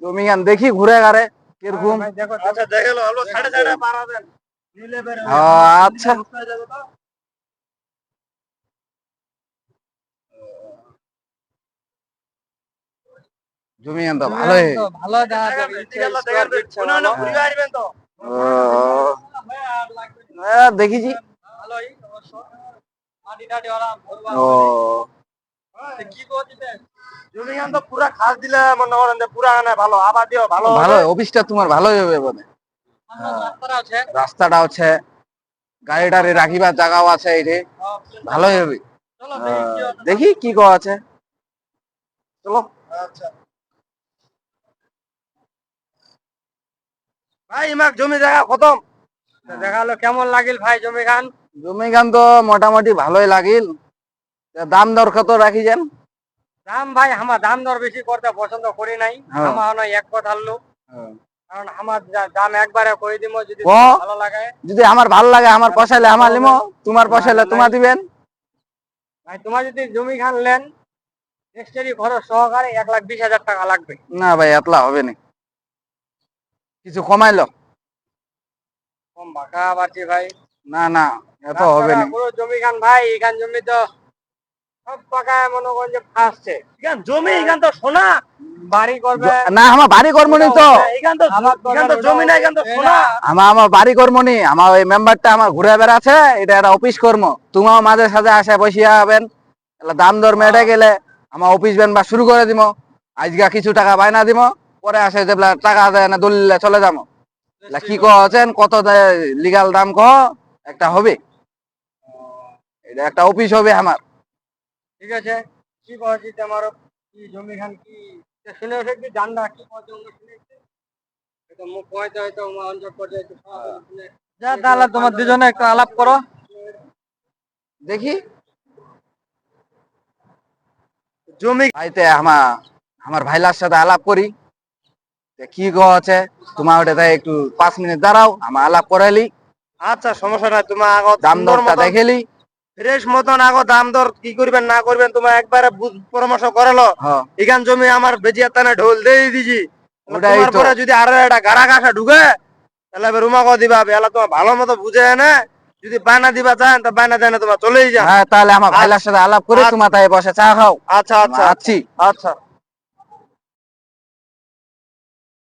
জমি গান দেখি ঘুরে গারে কিরকম। আচ্ছা দেখে লো অল্প সাড়ে সাড়ে পারা দেন নিলে বের হবে। আচ্ছা জমি গান তো ভালোই। ভালো দেখা যাবে ঘুরে আসবেন তো দেখিছি। ভালোই অবশ্য মাটি টাটি ওরা ও কি করছিস জমি গান তো পুরা খাস দিলে মনে করেন যে পুরা আনে ভালো আবাদিও ভালো ভালো অফিসটা তোমার ভালোই হবে বলে। রাস্তাটা আছে রাস্তাটা হচ্ছে গাড়ি টাড়ি রাখিবার জায়গাও আছে এটি ভালোই হবে। চলো দেখি কি করা আছে চলো। আচ্ছা ভাই ইমাক জমি জায়গা খতম দেখালো কেমন লাগিল ভাই জমি খান জমি গান তো মোটামুটি ভালোই লাগিল। দাম দর কত রাখি যান? দাম ভাই আমার দাম দর বেশি করতে পছন্দ করি নাই হ্যাঁ। আমার নয় এক কথা লোক কারণ আমার দাম একবারে করে দিব যদি ও। ভালো লাগে যদি আমার ভালো লাগে আমার পয়সালে আমার লিমো, তোমার পয়সালে তোমার দিবেন। ভাই তোমার যদি জমি খান নেন রেজিস্ট্রি খরচ সহকারে 1,20,000 টাকা লাগবে। না ভাই এতলা হবে না, কিছু কমাইলো। কম বাঁকা পাচ্ছি ভাই না না এত হবে না। পুরো জমি খান ভাই এখান জমি তো সব পাকায় মনে করেন যে ফাঁসছে এখান জমি এখান তো সোনা বাড়ি করবে না আমার বাড়ি কর্ম নেই তো, এখান তো জমি না এখান তো সোনা আমার বাড়ি কর্ম নেই। আমার ওই মেম্বারটা আমার ঘুরে বেড়াচ্ছে, এটা একটা অফিস কর্ম। তোমার মাঝে সাঝে আসে বসিয়া হবেন, দাম দর মেটে গেলে আমার অফিস বেন বা শুরু করে দিব। আজকে কিছু টাকা বাইনা দিব, পরে আসে যে টাকা দেয় না দলিলে চলে যাবো। কি কছেন কত লিগাল দাম কহ একটা হবে, এটা একটা অফিস হবে আমার। ঠিক আছে কি করছি তোমার কি জমি খান কি শুনে ওঠে কি জানলা কি করছে অন্য শুনেছে এটা মুখ হয়তো হয়তো অঞ্চল পর্যায়ে যা তাহলে তোমার দুজনে একটু আলাপ করো দেখি জমি ভাইতে আমার ভাইলার সাথে আলাপ করি কি আছে তোমার ওটা একটু 5 মিনিট দাঁড়াও, আমার আলাপ করাইলি। আচ্ছা সমস্যা নাই তোমার আগো দাম দরটা দেখেলি ফ্রেশ মতন আগো দাম দর কি করবেন না করবেন তোমার একবারে পরামর্শ করালো। এখান জমি আমার বেজিয়া তানে ঢোল দিয়ে দিছি, তোমার পরে যদি আরো একটা গাড়া ঘাসা ঢুকে তাহলে রুমাকে দিবা বেলা তোমার ভালো মতো বুঝে না। যদি বায়না দিবা চান তা বায়না দেয় না তোমার চলেই যান। তাহলে আমার ভাইলার সাথে আলাপ করে তোমার তাই বসে চা খাও। আচ্ছা আচ্ছা আচ্ছা আচ্ছা